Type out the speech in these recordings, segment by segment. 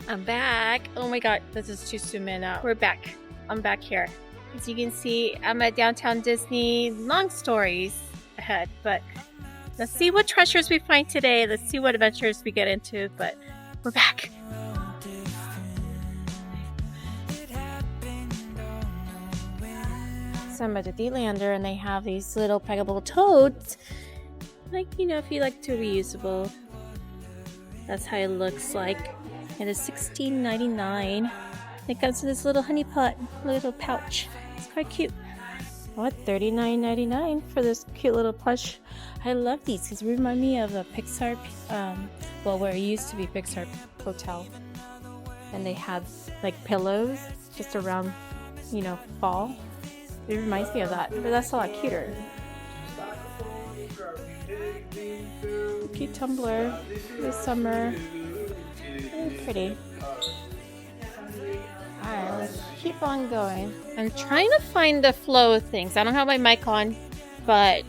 I'm back. Oh my god, this is too zoom in out. We're back. I'm back here. As you can see, I'm at Downtown Disney. Long stories ahead, but let's see what treasures we find today. Let's see what adventures we get into, but we're back. So I'm at the D-Lander and they have these little packable totes. Like, you know, if you like to reusable. That's how it looks like. It is $16.99. It comes in this little honey pot, little pouch. It's quite cute. What, $39.99 for this cute little plush? I love these because they remind me of a Pixar, well, where it used to be Pixar Hotel. And they had like pillows just around, you know, fall. It reminds me of that, but that's a lot cuter. Cute tumbler this summer. Very pretty. Alright, let's keep on going. I'm trying to find the flow of things. I don't have my mic on, but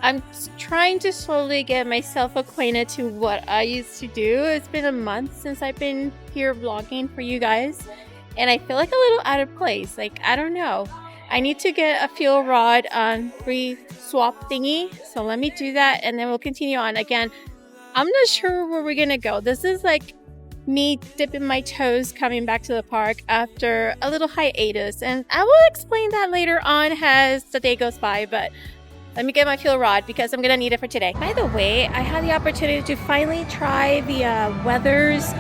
I'm trying to slowly get myself acquainted to what I used to do. It's been a month since I've been here vlogging for you guys, and I feel like a little out of place. Like, I don't know. I need to get a fuel rod free swap thingy, so let me do that and then we'll continue on. Again, I'm not sure where we're gonna go. This is like me dipping my toes coming back to the park after a little hiatus, and I will explain that later on as the day goes by, but let me get my fuel rod because I'm gonna need it for today. By the way, I had the opportunity to finally try the Weathers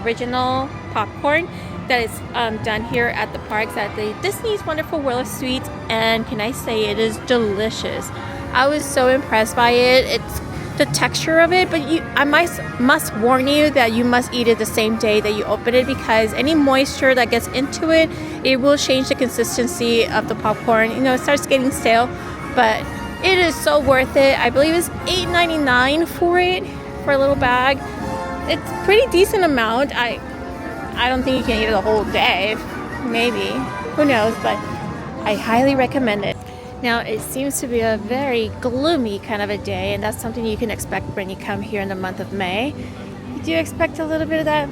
original popcorn that is done here at the parks at the Disney's Wonderful World of Sweets, and can I say it is delicious. I was so impressed by it. It's the texture of it, but I must warn you that you must eat it the same day that you open it, because any moisture that gets into it, it will change the consistency of the popcorn. You know, it starts getting stale, but it is so worth it. I believe it's $8.99 for it, for a little bag. It's pretty decent amount. I don't think you can eat it the whole day, maybe, who knows, but I highly recommend it. Now, it seems to be a very gloomy kind of a day, and that's something you can expect when you come here in the month of May. You do expect a little bit of that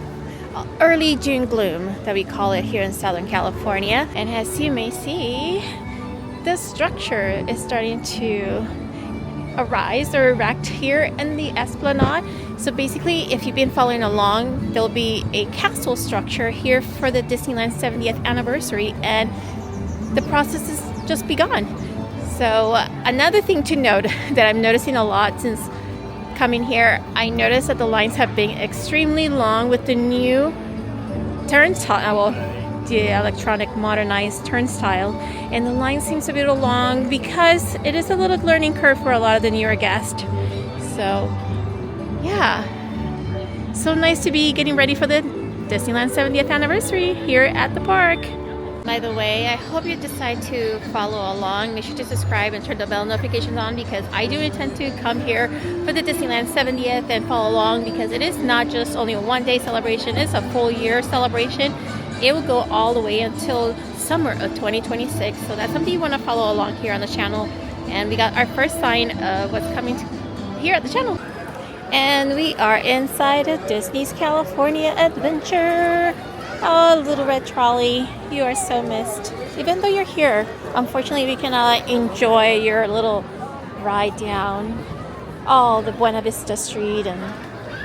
early June gloom that we call it here in Southern California. And as you may see, the structure is starting to arise or erect here in the Esplanade. So basically, if you've been following along, there'll be a castle structure here for the Disneyland 70th anniversary, and the process has just begun. So another thing to note that I'm noticing a lot since coming here, I noticed that the lines have been extremely long with the new turnstile, well, the electronic modernized turnstile, and the line seems to be a little long because it is a little learning curve for a lot of the newer guests. So yeah, so nice to be getting ready for the Disneyland 70th anniversary here at the park. By the way, I hope you decide to follow along. Make sure to subscribe and turn the bell notifications on, because I do intend to come here for the Disneyland 70th and follow along, because it is not just only a one-day celebration, it's a full year celebration. It will go all the way until summer of 2026, so that's something you want to follow along here on the channel. And we got our first sign of what's coming here at the channel. And we are inside of Disney's California Adventure. Oh, little red trolley, you are so missed. Even though you're here, unfortunately we cannot enjoy your little ride down all the Buena Vista Street and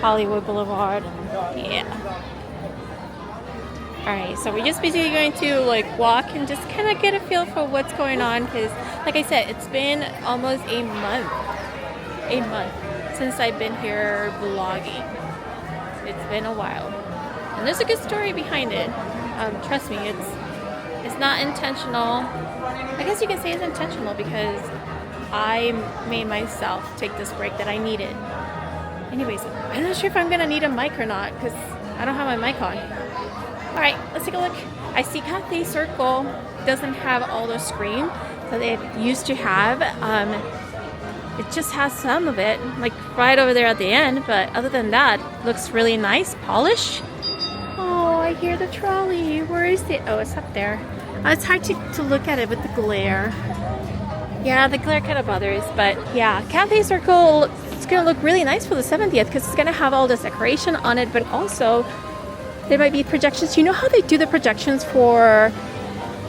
Hollywood Boulevard, and yeah. Alright, so we're just basically going to like walk and just kind of get a feel for what's going on, because like I said, it's been almost a month since I've been here vlogging. It's been a while, and there's a good story behind it. Trust me, it's not intentional. I guess you can say it's intentional because I made myself take this break that I needed. Anyways, I'm not sure if I'm gonna need a mic or not because I don't have my mic on. Alright, let's take a look. I see Cathay Circle doesn't have all the screen that it used to have. It just has some of it, like right over there at the end, but other than that, looks really nice, polished. Oh, I hear the trolley. Where is it? Oh, it's up there. It's hard to look at it with the glare. Yeah, the glare kind of bothers, but yeah, Cathay Circle it's gonna look really nice for the 70th because it's gonna have all this decoration on it, but also there might be projections. You know how they do the projections for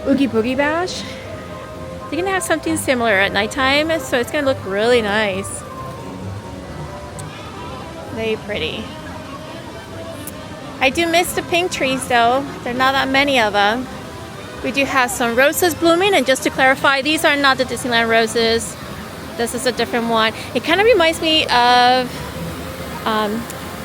Oogie Boogie Bash? They're gonna have something similar at nighttime, so it's gonna look really nice. Very pretty. I do miss the pink trees though. There are not that many of them. We do have some roses blooming, and just to clarify, these are not the Disneyland roses. This is a different one. It kind of reminds me of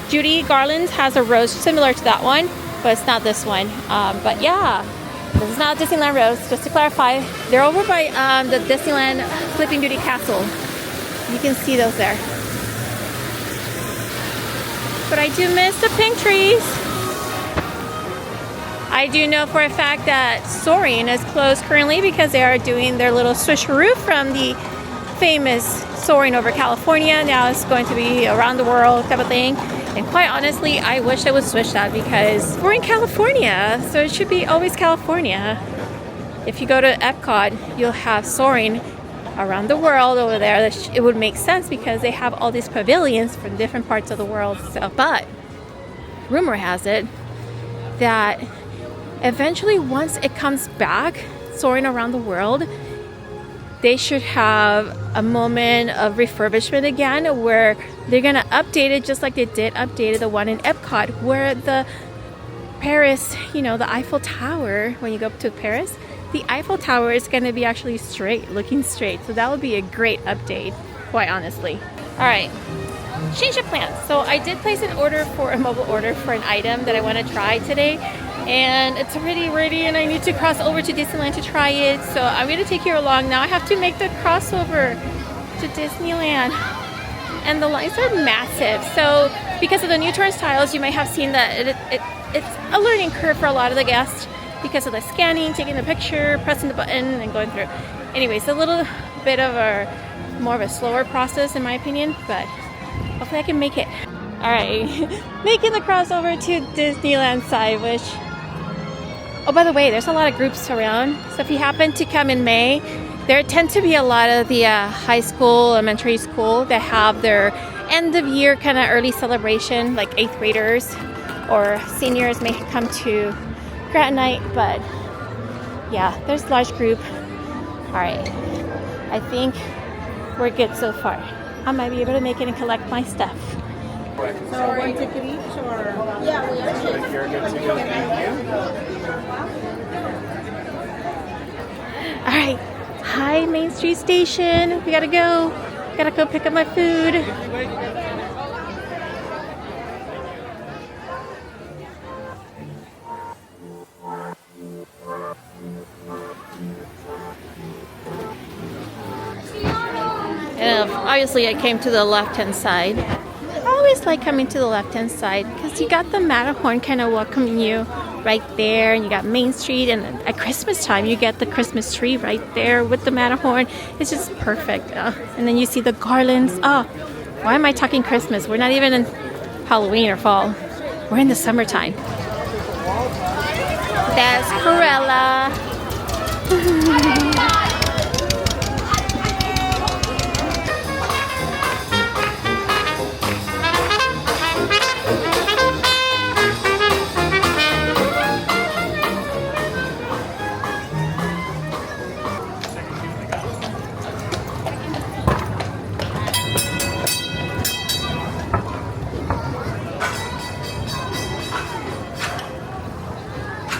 Judy Garland has a rose similar to that one, but it's not this one. But yeah, this is not Disneyland Rose. Just to clarify, they're over by the Disneyland Sleeping Beauty Castle. You can see those there. But I do miss the pink trees. I do know for a fact that Soarin is closed currently because they are doing their little switcheroo from the famous Soarin over California. Now it's going to be around the world type of thing. And quite honestly, I wish I would switch that because we're in California, so it should be always California. If you go to Epcot, you'll have Soarin around the world over there. It would make sense because they have all these pavilions from different parts of the world. So, but rumor has it that eventually, once it comes back, Soarin around the world, they should have a moment of refurbishment again where they're gonna update it just like they did updated the one in Epcot, where the Paris, you know, the Eiffel Tower, when you go up to Paris, the Eiffel Tower is gonna be actually straight, looking straight. So that would be a great update, quite honestly. All right, change of plans. So I did place an order for a mobile order for an item that I want to try today, and it's already ready and I need to cross over to Disneyland to try it. So I'm going to take you along. Now I have to make the crossover to Disneyland, and the lines are massive. So because of the new turnstiles, you might have seen that it's a learning curve for a lot of the guests because of the scanning, taking the picture, pressing the button, and going through. Anyways, a little bit of more of a slower process in my opinion, but hopefully I can make it. All right, making the crossover to Disneyland side, which, oh, by the way, there's a lot of groups around. So if you happen to come in May, there tend to be a lot of the high school, elementary school that have their end of year kind of early celebration, like 8th graders or seniors may come to grad night, but yeah, there's a large group. All right, I think we're good so far. I might be able to make it and collect my stuff. So one ticket each, or? Yeah, we actually. You're good to go. Thank you. All right, hi Main Street Station. We gotta go. Gotta go pick up my food. And obviously I came to the left-hand side. I always like coming to the left-hand side because you got the Matterhorn kind of welcoming you right there, and you got Main Street, and at Christmas time you get the Christmas tree right there with the Matterhorn. It's just perfect. And then you see the garlands. Oh, why am I talking Christmas? We're not even in Halloween or fall. We're in the summertime. That's Corella.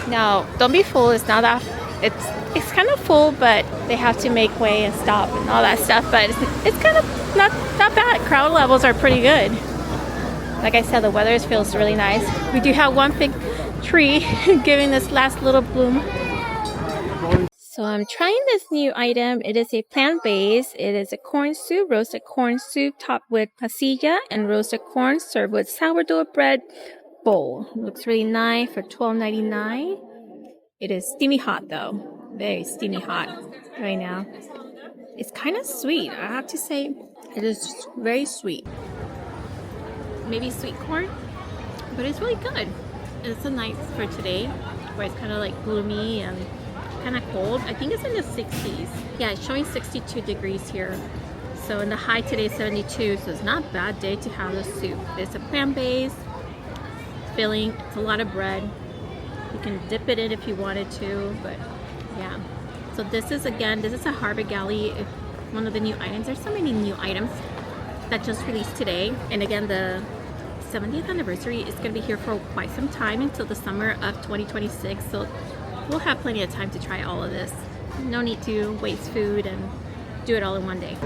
Now, don't be fooled. It's not that. It's kind of full, but they have to make way and stop and all that stuff. But it's kind of not bad. Crowd levels are pretty good. Like I said, the weather feels really nice. We do have one big tree giving this last little bloom. So I'm trying this new item. It is a plant-based. It is a corn soup, roasted corn soup topped with pasilla and roasted corn served with sourdough bread bowl. It looks really nice for $12.99. It is steamy hot though. Very steamy hot right now. It's kind of sweet, I have to say. It is very sweet. Maybe sweet corn, but it's really good. It's a night for today where it's kind of like gloomy and kind of cold. I think it's in the 60s. Yeah, it's showing 62 degrees here. So in the high today is 72, so it's not a bad day to have the soup. It's a plant-based filling. It's a lot of bread. You can dip it in if you wanted to, but yeah. So this is a Harbor Galley, one of the new items. There's so many new items that just released today. And again, the 70th anniversary is going to be here for quite some time until the summer of 2026. So we'll have plenty of time to try all of this. No need to waste food and do it all in one day.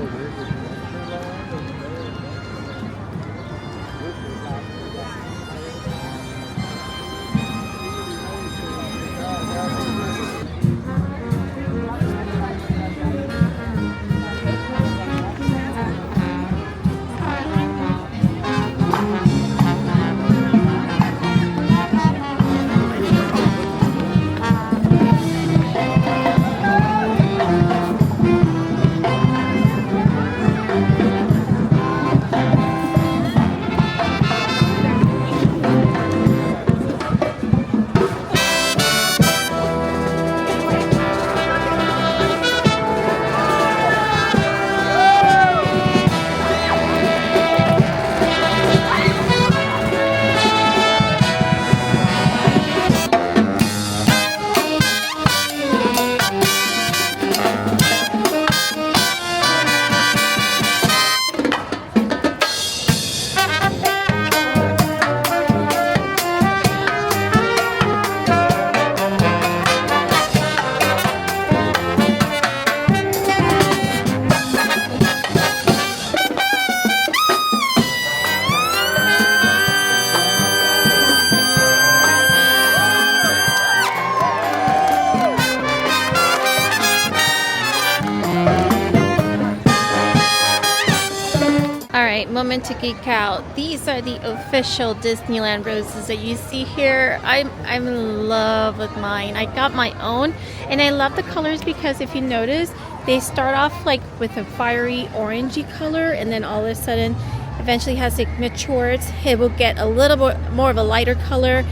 Moment to geek out. These are the official Disneyland roses that you see here. I'm in love with mine. I got my own, and I love the colors because if you notice, they start off like with a fiery orangey color, and then all of a sudden, eventually as it matures, it will get a little bit more of a lighter color.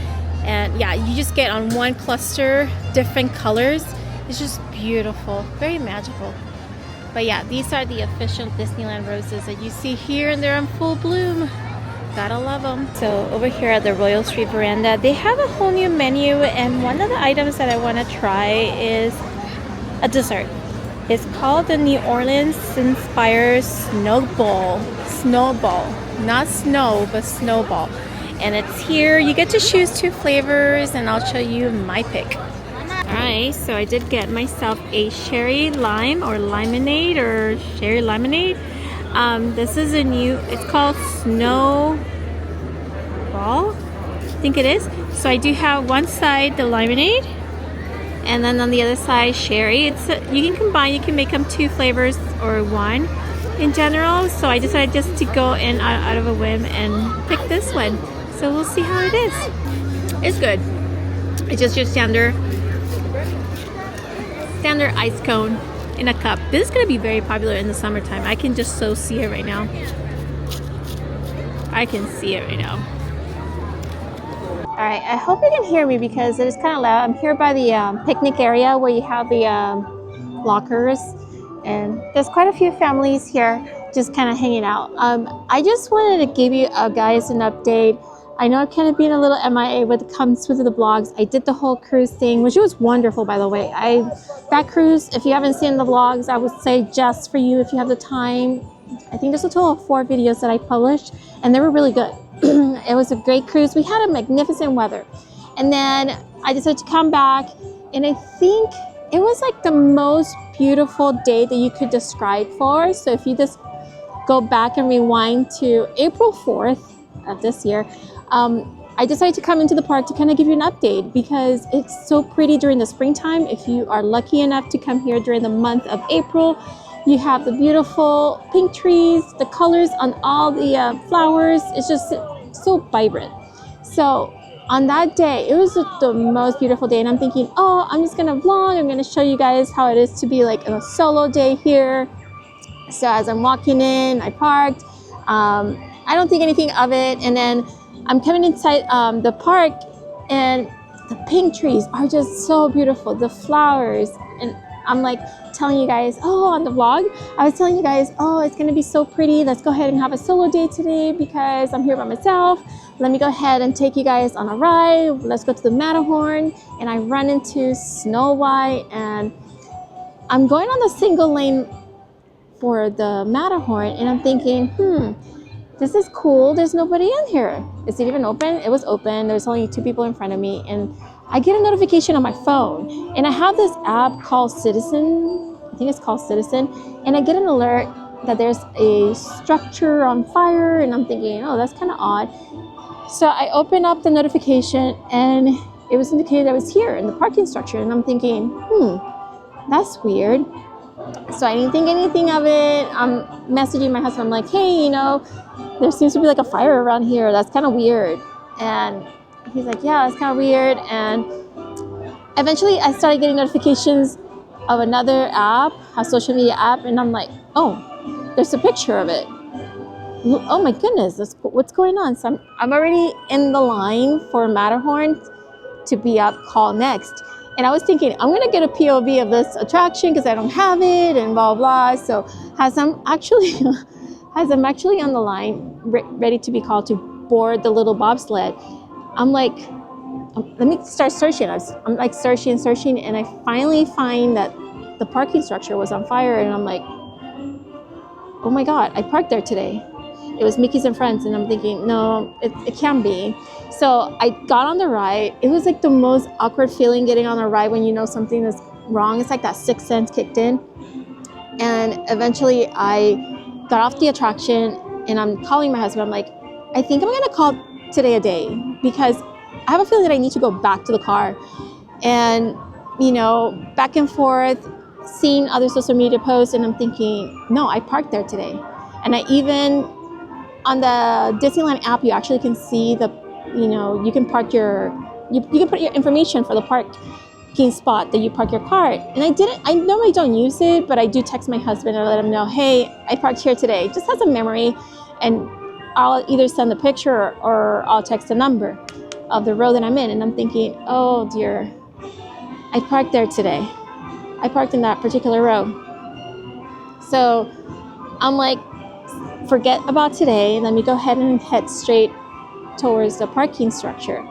And yeah, you just get on one cluster different colors. It's just beautiful, very magical. But yeah, these are the official Disneyland roses that you see here, and they're in full bloom. Gotta love them. So over here at the Royal Street Veranda, they have a whole new menu, and one of the items that I want to try is a dessert. It's called the New Orleans inspired Sno-ball. Sno-ball. Not snow, but Sno-ball. And it's here. You get to choose 2 flavors, and I'll show you my pick. Alright, so I did get myself a cherry lime or limonade or cherry lemonade. This is a new, it's called Sno-ball, I think it is. So I do have one side the lemonade, and then on the other side cherry. It's you can combine, you can make them 2 flavors or 1 in general. So I decided just to go in out of a whim and pick this one. So we'll see how it is. It's good. It's just your standard ice cone in a cup. This is going to be very popular in the summertime. I can just so see it right now. I can see it right now. Alright, I hope you can hear me because it is kind of loud. I'm here by the picnic area where you have the lockers, and there's quite a few families here just kind of hanging out. I just wanted to give you guys an update. I know I've kind of been a little MIA when it comes to the vlogs. I did the whole cruise thing, which was wonderful, by the way. That cruise, if you haven't seen the vlogs, I would say just for you if you have the time. I think there's a total of 4 videos that I published, and they were really good. It was a great cruise. We had a magnificent weather. And then I decided to come back, and I think it was like the most beautiful day that you could describe for. So if you just go back and rewind to April 4th of this year, I decided to come into the park to kind of give you an update because it's so pretty during the springtime. If you are lucky enough to come here during the month of April, you have the beautiful pink trees, the colors on all the flowers. It's just so vibrant. So on that day, it was the most beautiful day, and I'm thinking, oh, I'm just gonna vlog. I'm gonna show you guys how it is to be like a solo day here. So as I'm walking in, I parked. I don't think anything of it, and then I'm coming inside the park, and the pink trees are just so beautiful, the flowers, and I'm like, telling you guys, oh, on the vlog, I was telling you guys, oh, it's gonna be so pretty. Let's go ahead and have a solo day today because I'm here by myself. Let me go ahead and take you guys on a ride. Let's go to the Matterhorn. And I run into Snow White, and I'm going on the single lane for the Matterhorn, and I'm thinking, this is cool. There's nobody in here. Is it even open? It was open. There's only 2 people in front of me, and I get a notification on my phone, and I have this app called Citizen. I think it's called Citizen, and I get an alert that there's a structure on fire, and I'm thinking, oh, that's kind of odd. So I open up the notification, and it was indicated I was here in the parking structure, and I'm thinking, that's weird. So I didn't think anything of it. I'm messaging my husband. I'm like, hey, there seems to be like a fire around here. That's kind of weird. And he's like, yeah, it's kind of weird. And eventually I started getting notifications of another app, a social media app. And I'm like, oh, there's a picture of it. Oh my goodness, what's going on? So I'm already in the line for Matterhorn to be up call next. And I was thinking, I'm gonna get a POV of this attraction because I don't have it and blah, blah. So as I'm actually on the line, ready to be called to board the little bobsled, I'm like, let me start searching. I'm like searching, and I finally find that the parking structure was on fire. And I'm like, oh my God, I parked there today. It was Mickey's and Friends, and I'm thinking, no, it can't be. So I got on the ride. It was like the most awkward feeling getting on a ride when you know something is wrong. It's like that sixth sense kicked in. And eventually I got off the attraction, and I'm calling my husband. I'm like, I think I'm gonna call today a day because I have a feeling that I need to go back to the car. And, back and forth, seeing other social media posts, and I'm thinking, no, I parked there today. And I even, on the Disneyland app, you actually can see you can park you can put your information for the parking spot that you park your car. And I normally don't use it, but I do text my husband and let him know, hey, I parked here today, just as a memory. And I'll either send the picture or I'll text the number of the road that I'm in. And I'm thinking, oh dear, I parked there today. I parked in that particular road. So I'm like, forget about today. Let me go ahead and head straight towards the parking structure.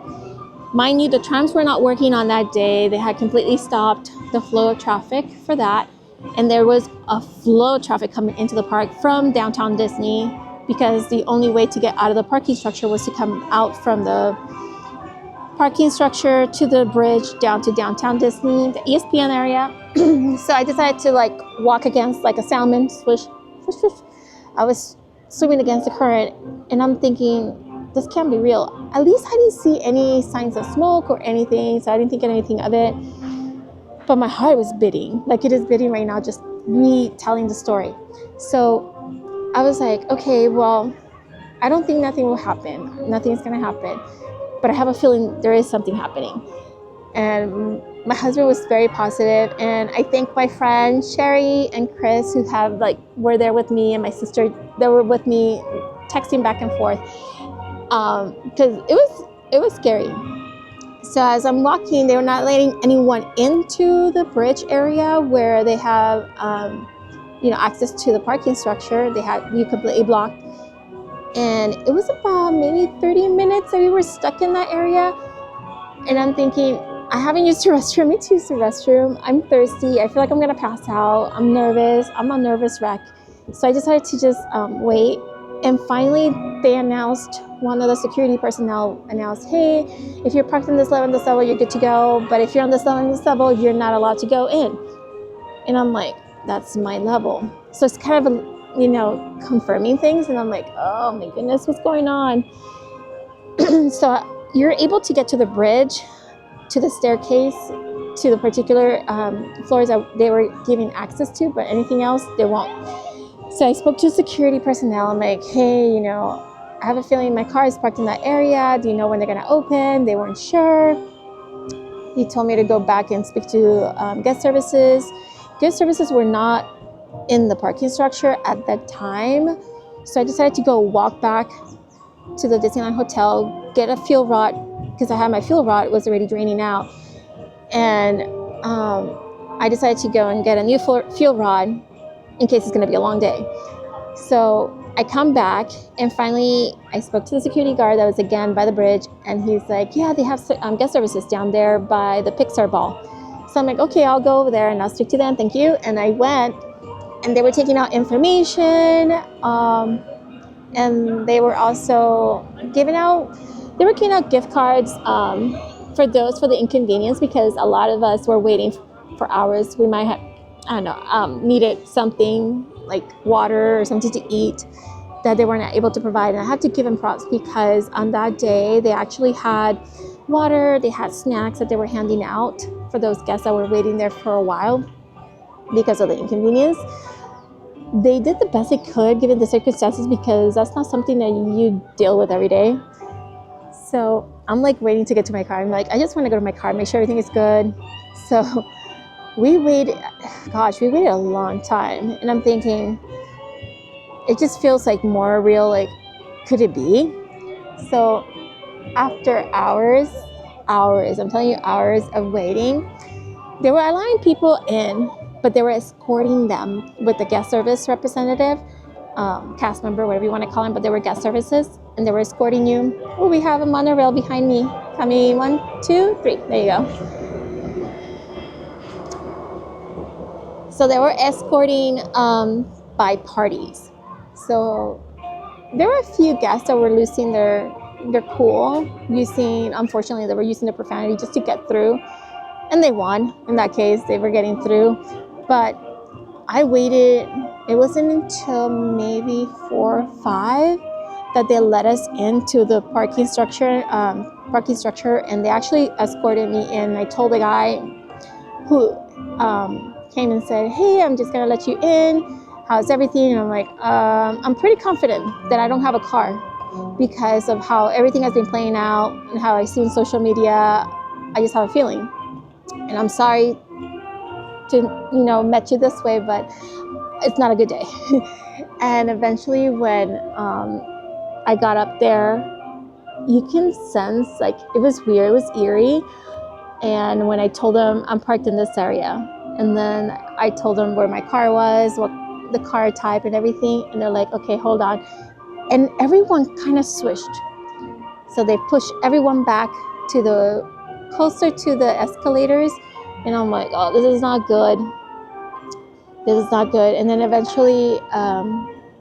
Mind you, the trams were not working on that day. They had completely stopped the flow of traffic for that. And there was a flow of traffic coming into the park from downtown Disney because the only way to get out of the parking structure was to come out from the parking structure to the bridge down to downtown Disney, the ESPN area. So I decided to walk against like a salmon, swish, swish, swish. I was swimming against the current, and I'm thinking, this can't be real. At least I didn't see any signs of smoke or anything, so I didn't think anything of it. But my heart was beating, like it is beating right now, just me telling the story. So I was like, okay, well, I don't think nothing will happen. Nothing's gonna happen. But I have a feeling there is something happening. And my husband was very positive, and I thank my friends Sherry and Chris who were there with me, and my sister, they were with me texting back and forth because it was scary. So as I'm walking, they were not letting anyone into the bridge area where they have access to the parking structure. They had you completely blocked, and it was about maybe 30 minutes that we were stuck in that area. And I'm thinking, I haven't used the restroom. I need to use the restroom. I'm thirsty. I feel like I'm gonna pass out. I'm nervous. I'm a nervous wreck. So I decided to just wait. And finally, one of the security personnel announced, hey, if you're parked on this level, you're good to go. But if you're on this level, you're not allowed to go in. And I'm like, that's my level. So it's kind of confirming things. And I'm like, oh my goodness, what's going on? So you're able to get to the bridge, to the staircase, to the particular floors that they were giving access to, but anything else, they won't. So I spoke to security personnel. I'm like, hey, I have a feeling my car is parked in that area. Do you know when they're gonna open? They weren't sure. He told me to go back and speak to guest services. Guest services were not in the parking structure at that time. So I decided to go walk back to the Disneyland Hotel, get a fuel rod, because I had my fuel rod, it was already draining out. And I decided to go and get a new fuel rod in case it's going to be a long day. So I come back, and finally I spoke to the security guard that was again by the bridge, and he's like, yeah, they have guest services down there by the Pixar ball. So I'm like, okay, I'll go over there and I'll speak to them, thank you. And I went, and they were taking out information, and they were also giving out gift cards for the inconvenience, because a lot of us were waiting for hours. We might have, I don't know, needed something like water or something to eat that they weren't able to provide. And I had to give them props, because on that day they actually had water, they had snacks that they were handing out for those guests that were waiting there for a while because of the inconvenience. They did the best they could given the circumstances, because that's not something that you deal with every day. So I'm like waiting to get to my car. I'm like, I just want to go to my car, make sure everything is good. So we waited a long time, and I'm thinking, it just feels like more real, like, could it be? So after hours, I'm telling you, hours of waiting, they were allowing people in, but they were escorting them with the guest service representative, cast member, whatever you want to call them, but they were guest services, and they were escorting you. Oh, we have a monorail behind me. Coming, 1, 2, 3, there you go. So they were escorting by parties. So there were a few guests that were losing their cool, unfortunately, they were using the profanity just to get through. And they won. In that case, they were getting through. But I waited, it wasn't until maybe 4 or 5 that they let us into the parking structure, and they actually escorted me in. I told the guy who came and said, hey, I'm just gonna let you in. How's everything? And I'm like, I'm pretty confident that I don't have a car, because of how everything has been playing out and how I see on social media. I just have a feeling. And I'm sorry to, met you this way, but it's not a good day. And eventually when I got up there, you can sense, like, it was weird, it was eerie. And when I told them I'm parked in this area, and then I told them where my car was, what the car type and everything, and they're like, okay, hold on. And everyone kind of swished. So they pushed everyone back closer to the escalators. And I'm like, oh, this is not good. This is not good. And then eventually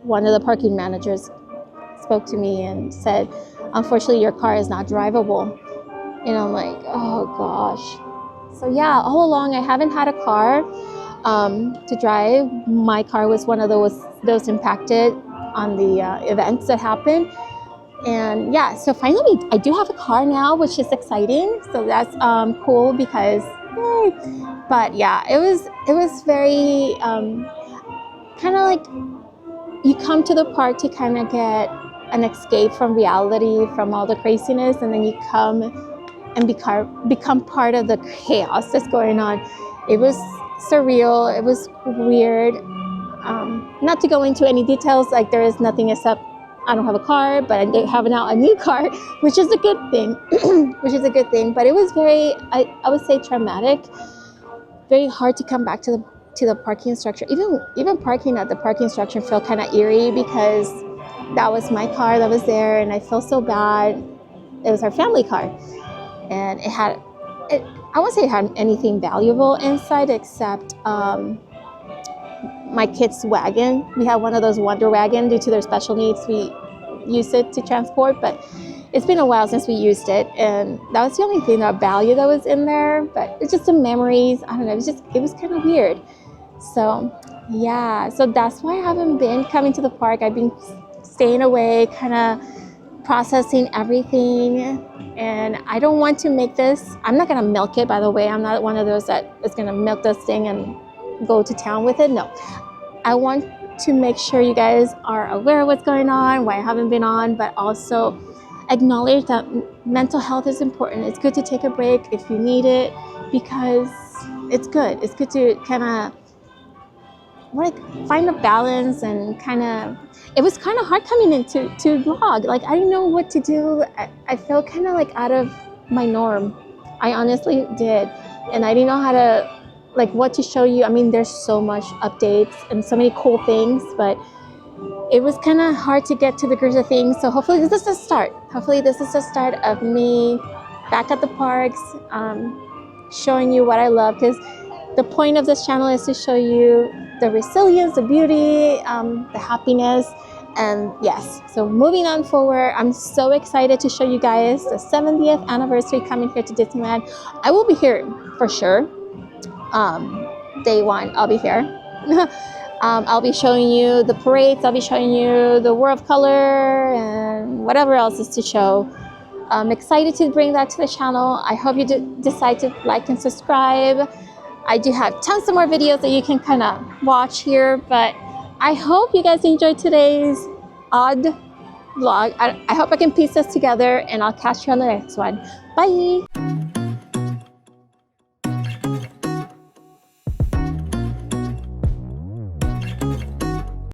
one of the parking managers spoke to me and said, unfortunately, your car is not drivable. And I'm like, oh gosh. So yeah, all along I haven't had a car to drive. My car was one of those impacted on the events that happened. And yeah, so finally I do have a car now, which is exciting. So that's cool, because yay. But yeah, it was very kind of like, you come to the park to kind of get an escape from reality, from all the craziness, and then you come and become part of the chaos that's going on. It was surreal, it was weird. Not to go into any details, like, there is nothing except I don't have a car, but I have now a new car, which is a good thing. But it was very, I would say, traumatic. Very hard to come back to the parking structure. Even parking at the parking structure felt kind of eerie, because that was my car that was there, and I felt so bad. It was our family car, and I won't say it had anything valuable inside except my kids' wagon. We have one of those Wonder Wagon. Due to their special needs, we use it to transport, but it's been a while since we used it, and that was the only thing of value that was in there. But it's just some memories. I don't know, it was kind of weird. So yeah, so that's why I haven't been coming to the park. I've been staying away, kind of processing everything, and I don't want to make this, I'm not going to milk it, by the way. I'm not one of those that is going to milk this thing and go to town with it. No, I want to make sure you guys are aware of what's going on, why I haven't been on, but also acknowledge that mental health is important. It's good to take a break if you need it, because it's good. It's good to kind of find a balance, and kind of, it was kind of hard coming into vlog. Like, I didn't know what to do. I felt kind of like out of my norm. I honestly did. And I didn't know how to like what to show you. I mean, there's so much updates and so many cool things, but it was kind of hard to get to the grids of things. So hopefully this is the start. Hopefully this is the start of me back at the parks, showing you what I love, because the point of this channel is to show you the resilience, the beauty, the happiness. And yes, so moving on forward, I'm so excited to show you guys the 70th anniversary coming here to Disneyland. I will be here for sure. Day one, I'll be here. I'll be showing you the parades, I'll be showing you the World of Color, and whatever else is to show. I'm excited to bring that to the channel. I hope you decide to like and subscribe. I do have tons of more videos that you can kind of watch here, but I hope you guys enjoyed today's odd vlog. I hope I can piece this together, and I'll catch you on the next one. Bye!